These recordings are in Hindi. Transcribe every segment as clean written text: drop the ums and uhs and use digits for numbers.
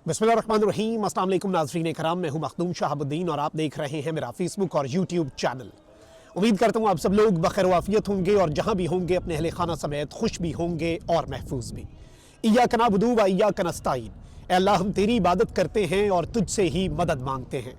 बिस्मिल्लाहिर्रहमानिर्रहीम। अस्सलाम वालेकुम नाज़रीन कराम, मैं हूं मखदूम शहाबुद्दीन और आप देख रहे हैं मेरा फेसबुक और यूट्यूब चैनल। उम्मीद करता हूं आप सब लोग बखैर वाफियत होंगे और जहां भी होंगे अपने अहले खाना समेत खुश भी होंगे और महफूज भी। इय्याका नअबुदु व इय्याका नस्तईन, ऐ अल्लाह हम तेरी इबादत करते हैं और तुझसे ही मदद मांगते हैं।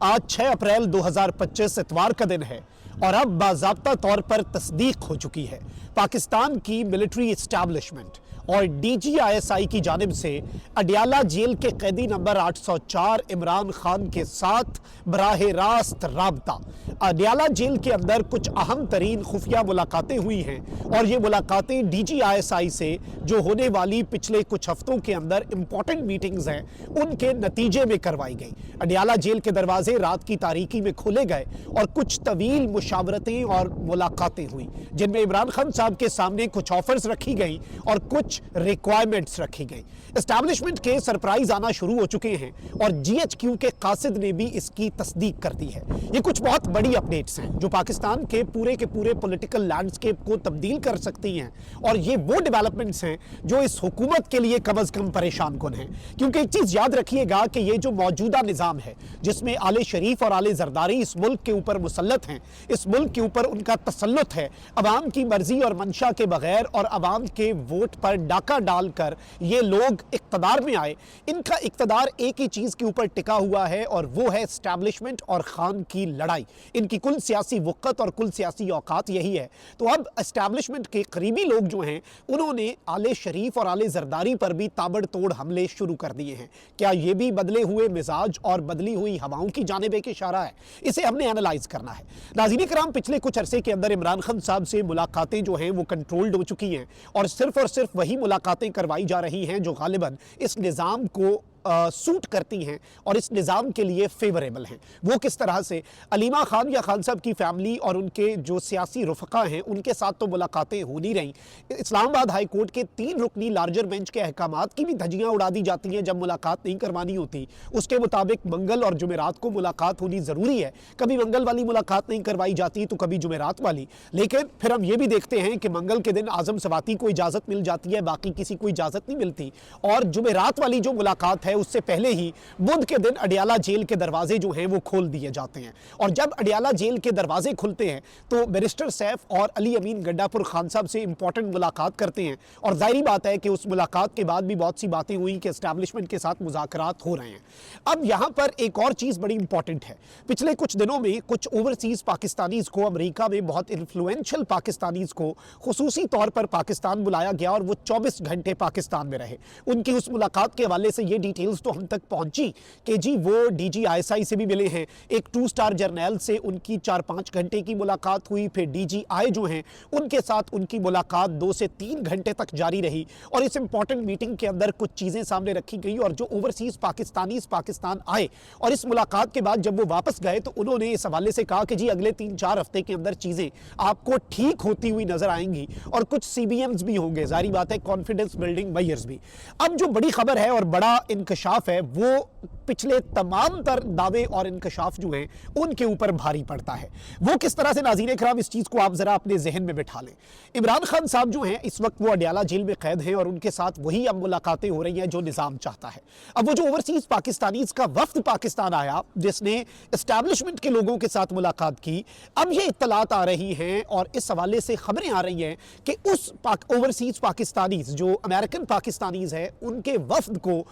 आज 6 अप्रैल 2025 इतवार का दिन है और अब बाज़ाब्ता तौर पर तस्दीक हो चुकी है पाकिस्तान की मिलिट्री इस्टेब्लिशमेंट और DGISI की जानिब से अडियाला जेल के कैदी नंबर 804 इमरान खान के साथ बराह रास्त राबता। अडियाला जेल के अंदर कुछ अहम तरीन खुफिया मुलाकातें हुई हैं और ये मुलाकातें DGISI से जो होने वाली पिछले कुछ हफ्तों के अंदर इंपॉर्टेंट मीटिंग्स हैं उनके नतीजे में करवाई गई। अडियाला जेल के दरवाजे रात की तारीकी में खोले गए और कुछ तवील मुशावरतें और मुलाकातें हुई जिनमें इमरान खान साहब के सामने कुछ ऑफर्स रखी गई और कुछ रिक्वायरमेंट्स रखी गई। एस्टैब्लिशमेंट के सरप्राइज आना शुरू हो चुके हैं और GHQ के कासिद ने भी इसकी तस्दीक कर दी है। ये कुछ बहुत बड़ी अपडेट्स हैं जो पाकिस्तान के पूरे पॉलिटिकल लैंडस्केप को तब्दील कर सकती हैं और ये वो डेवलपमेंट्स हैं जो इस हुकूमत के लिए कम अज कम परेशान कुन हैं। क्योंकि एक चीज याद रखिएगा कि ये जो मौजूदा निज़ाम है जिसमें आले शरीफ और आले जरदारी इस मुल्क के ऊपर मुसल्लत हैं, इस मुल्क के ऊपर उनका तसल्लुत है अवाम की मर्जी और मंशा के बगैर और अवाम के वोट पर डाका डालकर ये लोग इक़्तिदार में आए। इनका इक़्तिदार एक ही चीज़ के ऊपर टिका हुआ है और वो है एस्टैब्लिशमेंट और खान की लड़ाई। इनकी कुल सियासी वक़्त और कुल सियासी औकात यही है। तो अब एस्टैब्लिशमेंट के करीबी लोग जो हैं उन्होंने आले शरीफ और आले जरदारी पर भी ताबड़तोड़ हमले शुरू कर दिए हैं। क्या ये भी बदले हुए मिजाज और बदली हुई हवाओं की जानिब एक इशारा है? इसे हमने एनालाइज करना है। नाज़रीन कराम, पिछले कुछ अरसे के अंदर इमरान खान साहब से मुलाकातें जो हैं वो कंट्रोल्ड हो चुकी हैं और सिर्फ वही मुलाकातें करवाई जा रही हैं जो गालिबन इस निज़ाम को सूट करती हैं और इस निज़ाम के लिए फेवरेबल हैं। वो किस तरह से अलीमा खान या खान साहब की फैमिली और उनके जो सियासी रुफ़क़ा हैं उनके साथ तो मुलाकातें हो नहीं रहीं। इस्लामाबाद हाई कोर्ट के 3 रुकनी लार्जर बेंच के अहकामात की भी धज्जियाँ उड़ा दी जाती हैं जब मुलाकात नहीं करवानी होती। उसके मुताबिक मंगल और जुमेरात को मुलाकात होनी ज़रूरी है। कभी मंगल वाली मुलाकात नहीं करवाई जाती तो कभी जुमेरात वाली। लेकिन फिर हम ये भी देखते हैं कि मंगल के दिन आज़म सवाती को इजाज़त मिल जाती है, बाकी किसी को इजाज़त नहीं मिलती। और जुमेरात वाली जो मुलाकात है उससे पहले ही बुध के दिन अडियाला जेल के दरवाजे जो हैं वो खोल दिए जाते हैं। और जब अडियाला जेल के दरवाजे खुलते हैं तो बैरिस्टर सैफ और अली अमीन गड्डापुर खान साहब से इंपॉर्टेंट मुलाकात करते हैं और जाहिर बात है कि उस मुलाकात के बाद भी बहुत सी बातें हुई कि एस्टैब्लिशमेंट के साथ मुज़ाकरात हो रहे हैं। अब यहाँ पर एक और चीज़ बड़ी इंपॉर्टेंट है। पिछले कुछ दिनों में कुछ ओवरसीज़ पाकिस्तानीज़ को अमेरिका में बहुत इन्फ्लुएंशियल पाकिस्तानीज़ को खुसूसी तौर पर पाकिस्तान बुलाया गया और वो 24 घंटे पाकिस्तान में रहे। उनकी उस मुलाकात के हवाले से ये डिटेल्स तो हम तक पहुंची कि जी वो DGISI से भी मिले हैं। एक 2 स्टार जर्नैल से उनकी 4-5 घंटे की मुलाकात हुई। फिर DGI जो हैं उनके साथ उनकी मुलाकात 2 से 3 घंटे तक जारी रही और इस इंपॉर्टेंट मीटिंग के अंदर कुछ चीज़ें सामने रखी गई और जो ओवरसीज़ पाकिस्तानीज़ पाकिस्तान आए और इस मुलाकात के बाद जब वो वापस गए तो उन्होंने इस हवाले से कहा कि जी अगले 3-4 हफ्ते के अंदर चीज़ें आपको ठीक होती हुई नजर आएंगी और कुछ CBMs भी होंगे, जारी बात है कॉन्फिडेंस बिल्डिंग मेजर्स भी। अब जो बड़ी खबर है और बड़ा इंकशाफ है वो पिछले तमाम तर दावे और इंकशाफ जो हैं उनके ऊपर भारी पड़ता है। वो किस तरह से, नाज़रीन कराम, इस चीज़ को आप ज़रा अपने जहन में बिठा लें। इमरान खान साहब जो हैं इस वक्त वो अडियाला जेल में कैद हैं और उनके साथ वही अब मुलाकातें हो रही हैं जो निज़ाम चाहता है। अब वो जो ओवरसीज़ पाकिस्तानीज़ का वफ्द पाकिस्तान आया जिसने एस्टैब्लिशमेंट के लोगों के साथ मुलाकात की, अब ये इत्तलात आ रही हैं और इस हवाले से खबरें आ रही हैं कि उस ओवरसीज़ पाकिस्तानीज़ जो अमेरिकन पाकिस्तानीज़ हैं उनके वफ्द को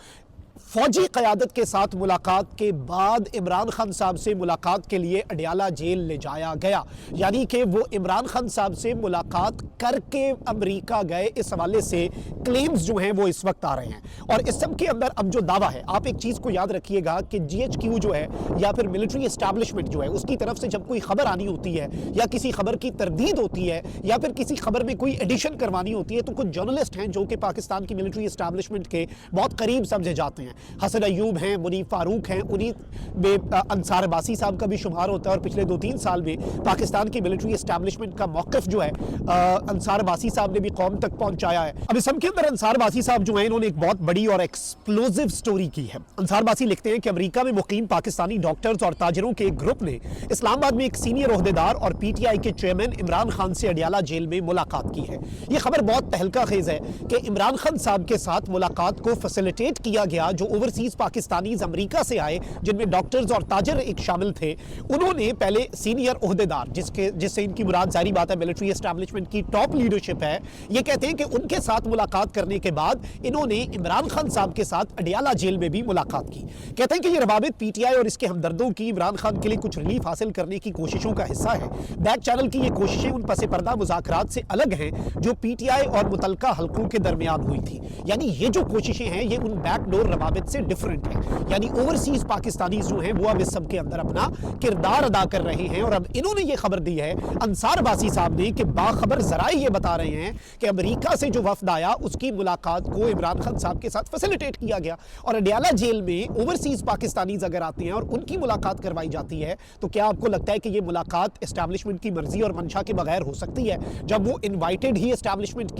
फौजी क़यादत के साथ मुलाकात के बाद इमरान खान साहब से मुलाकात के लिए अडियाला जेल ले जाया गया। यानी कि वो इमरान खान साहब से मुलाकात करके अमेरिका गए। इस हवाले से क्लेम्स जो हैं वो इस वक्त आ रहे हैं और इस सब के अंदर अब जो दावा है, आप एक चीज़ को याद रखिएगा कि GHQ जो है या फिर मिलिट्री इस्टेब्लिशमेंट जो है उसकी तरफ से जब कोई खबर आनी होती है या किसी खबर की तरदीद होती है या फिर किसी खबर में कोई एडिशन करवानी होती है तो कुछ जर्नलिस्ट हैं जो कि पाकिस्तान की मिलिट्री इस्टेब्लिशमेंट के बहुत करीब समझे जाते हैं। हसन अयूब हैं, मुनीफ फारूक हैं, उन्हीं में अंसार अब्बासी साहब का भी शुमार होता है और पिछले 2-3 साल में पाकिस्तान की मिलिट्री इस्टेब्लिशमेंट का मौक़िफ़ जो है अंसार अब्बासी साहब ने भी कौम तक पहुंचाया है। अब इस सब के अंदर अंसार अब्बासी साहब जो हैं इन्होंने एक बहुत बड़ी और एक्सप्लोजिव स्टोरी की है। अंसार अब्बासी लिखते हैं कि अमेरिका में मुकीम पाकिस्तानी डॉक्टर्स और ताजरों के एक ग्रुप ने इस्लामाबाद में एक सीनियर ओहदेदार और PTI के चेयरमैन इमरान खान से अडियाला जेल में मुलाकात की है। यह खबर बहुत तहलका खेज है कि इमरान खान साहब के साथ मुलाकात को फैसिलिटेट किया गया जो ओवरसीज पाकिस्तानीज अमेरिका से आए, जिनमें डॉक्टर्स और ताजर एक शामिल थे, उन्होंने पहले सीनियर ओहदेदार, जिससे इनकी मुराद जारी बात है मिलिट्री एस्टैब्लिशमेंट की टॉप लीडरशिप है, ये कहते हैं कि उनके साथ मुलाकात करने के बाद इन्होंने इमरान खान साहब के साथ अडियाला जेल में भी मुलाकात की। कहते हैं कि ये रवाबित पीटीआई और इसके हमदर्दों की इमरान खान के लिए कुछ रिलीफ हासिल करने की कोशिशों का हिस्सा है। बैक चैनल की ये कोशिशें उन पसे पर्दा मुज़ाकरात से अलग हैं जो पीटीआई और मुतलका हल्कों के दरमियान हुई थी। यानी ये जो कोशिशें हैं ये उन बैकडोर रवाबित से डिफरेंट है। यानी ओवरसीज पाकिस्तानी जो हैं वो अब इस सब के अंदर अपना किरदार अदा कर रहे हैं। और अब इन्होंने ये खबर दी है अंसार बासी साहब ने कि बाखबर जराए ये बता रहे हैं कि अमेरिका से जो वफद आया उसकी मुलाकात को इमरान खान साहब के साथ फैसिलिटेट किया गया। और अडियाला जेल में ओवरसीज पाकिस्तानी अगर आते हैं और उनकी मुलाकात करवाई जाती है तो क्या आपको लगता है कि ये मुलाकात एस्टैब्लिशमेंट की मर्जी और मंशा के बगैर हो सकती है, जब वो इनवाइटेड ही एस्टैब्लिशमेंट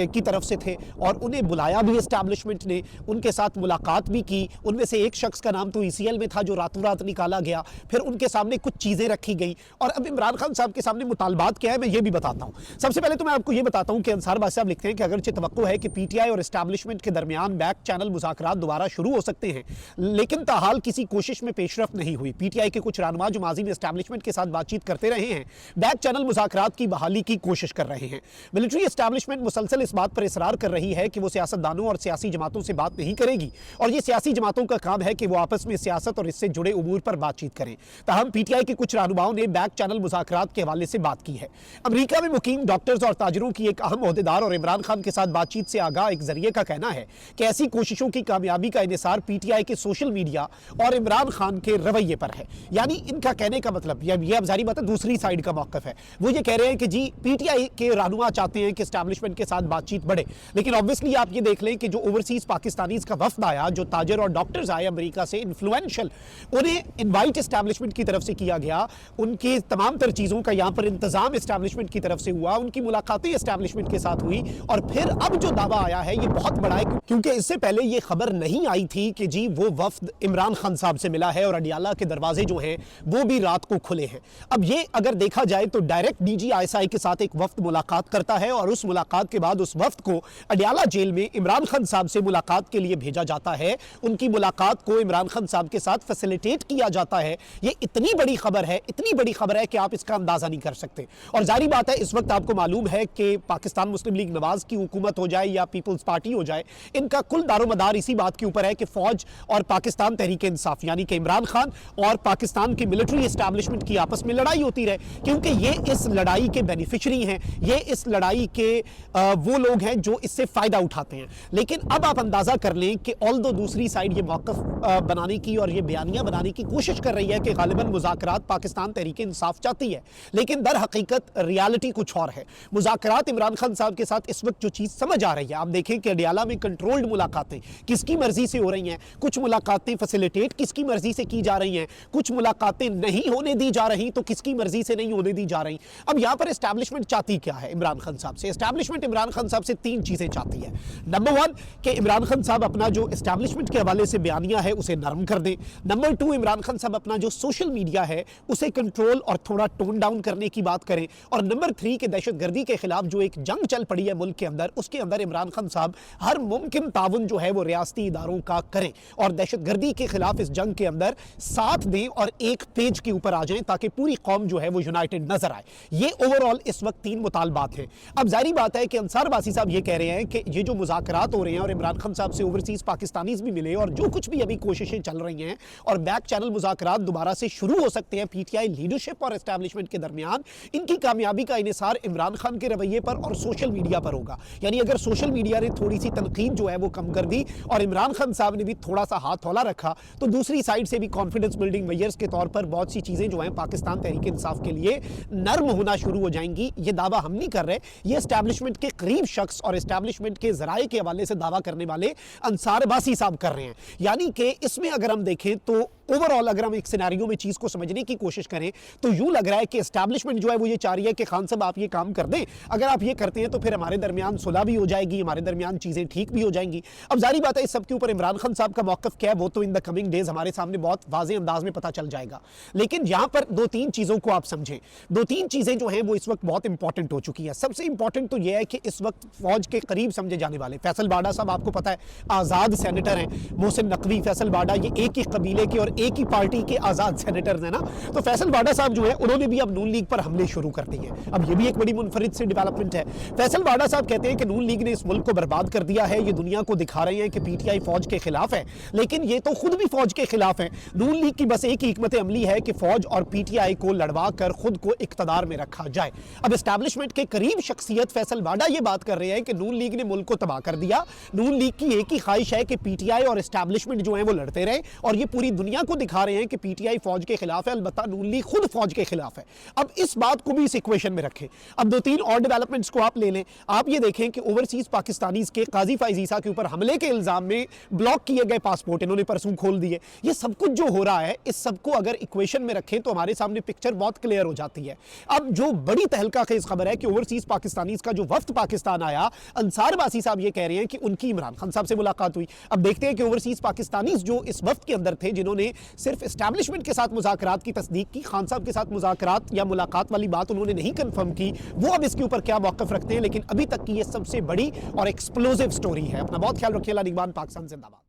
की तरफ से थे और उन्हें बुलाया भी एस्टैब्लिशमेंट ने, उनके साथ मुलाकात भी की। उनमें से एक शख्स का नाम तो ईसीएल में था जो रातों रात निकाला गया, फिर उनके सामने कुछ चीजें रखी गई। और अब इमरान खान साहब के सामने मुतालबात क्या है मैं ये भी बताता हूं। सबसे पहले तो मैं आपको ये बताता हूं कि अंसार बासी साहब लिखते हैं कि अगरचे तवक्को है कि पीटीआई और एस्टैब्लिशमेंट के दरमियान बैक चैनल मुज़ाकरात दोबारा शुरू हो सकते हैं, लेकिन ताहाल किसी कोशिश में पेशरफ नहीं हुई। पीटीआई के कुछ रहनुमा जो माजी में एस्टैब्लिशमेंट के साथ बातचीत करते रहे हैं, बैक चैनल मुज़ाकरात की बहाली की कोशिश कर रहे हैं। मिलिट्री एस्टैब्लिशमेंट मुसलसल इस बात पर इसरार कर रही है कि वो सियासतदानों और सियासी जमातों से बात नहीं करेगी और ये सियासी जमातों का काम है कि वो आपस में सियासत और इससे जुड़े उमूर पर बातचीत करें। ताहम पीटीआई के कुछ रहनुमाओं ने बैक चैनल मुज़ाकरात के हवाले से बात की है। अमेरिका में मुकीम डॉक्टर्स और ताजरों की एक अहम ओहदेदार और इमरान खान के साथ बातचीत से आगाह एक जरिए का कहना है कि ऐसी कोशिशों की कामयाबी का इन्हिसार पीटीआई के सोशल मीडिया और इमरान खान के रवैये पर है। यानी इनका कहने का मतलब ये अब जारी बात है दूसरी साइड का मौकफ है। वो ये कह रहे हैं कि जी पीटीआई के रहनुमा चाहते हैं कि एस्टैब्लिशमेंट के साथ बातचीत बढ़े, लेकिन ऑब्वियसली आप ये देख लें कि जो ओवरसीज पाकिस्तानीज का वफद आया, जो ताजर और डॉक्टर्स आए अमेरिका से इन्फ्लुएंशियल, उन्हें इनवाइट एस्टैब्लिशमेंट की तरफ से किया गया। उनकी तमाम तर चीज़ों का यहाँ पर इंतजाम एस्टैब्लिशमेंट की तरफ से हुआ, उनकी मुलाकातें एस्टैब्लिशमेंट के साथ हुई और फिर अब जो दावा आया है ये बहुत बड़ा है, क्योंकि इससे पहले ये खबर नहीं आई थी कि जी वो वफद इमरान खान साहब से मिला है और अडियाला के दरवाजे जो हैं वो भी रात को खुले हैं। अब ये अगर देखा जाए तो डायरेक्ट डीजी आईएसआई के साथ एक वफद मुलाकात करता है और उस मुलाकात के बाद उस वफद को अडियाला जेल में इमरान खान साहब से मुलाकात के लिए भेजा जाता है। उनकी मुलाकात को इमरान खान साहब के साथ फैसिलिटेट किया जाता है। ये इतनी बड़ी खबर है, इतनी बड़ी खबर है कि आप इसका अंदाजा नहीं कर सकते। और जारी बात है इस वक्त आपको मालूम है कि पाकिस्तान मुस्लिम लीग नवाज की हुकूमत हो जाए या पीपल्स पार्टी हो जाए, इनका कुल दारोमदार इसी बात के ऊपर है कि फौज और पाकिस्तान तहरीक इंसाफ यानी कि इमरान खान और पाकिस्तान की मिलिट्री एस्टैब्लिशमेंट की आपस में लड़ाई होती रहे, क्योंकि ये इस लड़ाई के बेनिफिशरी हैं, ये इस लड़ाई के वो लोग हैं जो इससे फायदा उठाते हैं। लेकिन अब आप अंदाजा कर लें कि ऑल्दो दूसरी साइड ये मौकफ बनाने की और ये बयानियां बनाने की कोशिश कर रही है कि गालिबन मुज़ाकरात पाकिस्तान तहरीक इंसाफ चाहती है, लेकिन दर हकीकत रियलिटी कुछ और है। मुज़ाकरात इमरान खान साहब के साथ इस वक्त जो चीज़ समझ आ रही है, आप देखें कि अडियाला में कंट्रोल्ड मुलाकातें किसकी मर्जी से हो रही हैं, कुछ मुलाकातें फैसिलिटेट किसकी मर्जी से की जा रही हैं, कुछ मुलाकातें नहीं होने दी जा रही तो किसकी मर्जी से नहीं होने दी जा रही। अब यहां पर एस्टैब्लिशमेंट चाहती क्या है इमरान खान साहब से? एस्टैब्लिशमेंट इमरान खान साहब से तीन चीजें चाहती है। नंबर वन कि इमरान खान साहब अपना जो एस्टैब्लिशमेंट के हवाले से बयानिया है उसे नरम कर दें। नंबर टू, इमरान खान साहब अपना जो सोशल मीडिया है उसे कंट्रोल और थोड़ा टोन डाउन करने की बात करें। और नंबर थ्री कि दहशतगर्दी के खिलाफ जो एक जंग चल पड़ी है मुल्क के अंदर, उसके अंदर इमरान खान साहब हर मुमकिन ताउन जो है वो रियासती इदारों का करें और दहशतगर्दी के खिलाफ इस जंग के अंदर साथ दें और एक पेज के ऊपर आ जाएं ताकि पूरी कौम जो है वो यूनाइटेड नजर आए। ये ओवरऑल इस वक्त तीन मुतालबात हैं। अब जारी बात है कि अंसार बासी साहब ये कह रहे हैं कि ये जो मुज़ाकरात हो रहे हैं और इमरान खान साहब से ओवरसीज पाकिस्तानीज भी मिले और जो कुछ भी अभी कोशिशें चल रही हैं और बैक चैनल मुज़ाकरात दोबारा से शुरू हो सकते हैं पीटीआई लीडरशिप और एस्टैब्लिशमेंट के दरमियान, इनकी कामयाबी का इन्हिसार इमरान खान के रवैये पर और सोशल मीडिया पर होगा। यानी अगर सोशल मीडिया ने थोड़ी सी तनकीद जो है वो कम कर दी और इमरान खान साहब ने भी थोड़ा सा हाथ हौला रखा तो दूसरी साइड से भी कॉन्फिडेंस बिल्डिंग मेजर्स के तौर पर बहुत सी चीजें जो हैं पाकिस्तान तहरीक इंसाफ के लिए नर्म होना शुरू हो जाएंगी। ये दावा हम नहीं कर रहे, ये एस्टैब्लिशमेंट के करीब शख्स और एस्टैब्लिशमेंट के जराए के हवाले से दावा करने वाले अंसार बासी साहब कर रहे हैं। यानी कि इसमें अगर हम देखें तो ओवरऑल अगर हम एक सिनेरियो में चीज को समझने की कोशिश करें तो यूं लग रहा है कि एस्टैब्लिशमेंट जो है वो ये चाह रही है कि खान साहब आप ये काम कर दें, अगर आप ये करते हैं तो फिर हमारे दरमियान सुलह भी हो जाएगी, हमारे दरमियान चीजें ठीक भी हो जाएंगी। अब जारी बात है इस सब के ऊपर इमरान खान साहब का मौकफ क्या है वो तो इन द कमिंग डेज हमारे सामने बहुत वाज़ेह अंदाज में पता चल जाएगा। लेकिन यहां पर दो तीन चीजों को आप समझें, दो तीन चीजें जो हैं वो इस वक्त बहुत इंपॉर्टेंट हो चुकी है। सबसे इंपॉर्टेंट तो यह है कि इस वक्त फौज के करीब समझे जाने वाले फैसल बाडा साहब, आपको पता है आजाद सेनेटर हैं, मोहसिन नकवी, फैसल बाडा, ये एक ही कबीले के और एक ही पार्टी के आजाद सेनेटर्स हैं ना। तो फैसल बाडा साहब जो है उन्होंने भी अब नून लीग पर हमले शुरू कर दिए हैं। अब ये भी एक बड़ी मुनफरिद से डेवलपमेंट है। फैसल बाडा साहब कहते हैं कि नून लीग ने इस मुल्क को बर्बाद कर दिया है, ये दुनिया को दिखा रहे हैं कि पीटीआई फौज के खिलाफ है, लेकिन ये तो खुद भी फौज के खिलाफ है। नून लीग की बस एक ही हिकमत अमली है कि फौज और पीटीआई को लड़वा कर खुद को इक्तदार में रखा जाए। अब एस्टैब्लिशमेंट के करीब शख्सियत फैसल बाडा ये बात कर रहे हैं कि नून लीग ने मुल्क को तबाह कर दिया, नून लीग की एक ही ख्वाहिश है कि पीटीआई और एस्टैब्लिशमेंट जो है वो लड़ते रहे, और ये पूरी दुनिया को दिखा रहे हैं कि पीटीआई फौज के खिलाफ है, अलबत्ता नून लीग खुद फौज के खिलाफ है। अब इस बात को भी इस इक्वेशन में रखें। अब दो तीन और डेवलपमेंट्स को आप ले लें, आप ये देखें कि ओवरसीज पाकिस्तानीज के काजी फैज ईसा के ऊपर हमले के इल्जाम में ब्लॉक किए गए पासपोर्ट इन्होंने परसों खोल दिए। ये सब कुछ जो हो रहा है इस सबको अगर इक्वेशन में रखें तो हमारे सामने पिक्चर बहुत क्लियर हो जाती है। अब जो बड़ी तहलका खेज खबर है कि ओवरसीज पाकिस्तानीज का जो वफ्द पाकिस्तान आया, अंसार बासी साहब ये कह रहे हैं कि उनकी इमरान खान साहब से मुलाकात हुई। अब देखते हैं कि ओवरसीज पाकिस्तानीज जो इस वफ्द के अंदर थे, जिन्होंने सिर्फ एस्टैब्लिशमेंट के साथ मुज़ाकरात की तस्दीक की, खान साहब के साथ मुज़ाकरात या मुलाकात वाली बात उन्होंने नहीं कंफर्म की, वो अब इसके ऊपर क्या मौक़िफ़ रखते हैं। लेकिन अभी तक की ये सबसे बड़ी और एक्सप्लोसिव स्टोरी है। अपना बहुत ख्याल रखिए। निगरान पाकिस्तान जिंदाबाद।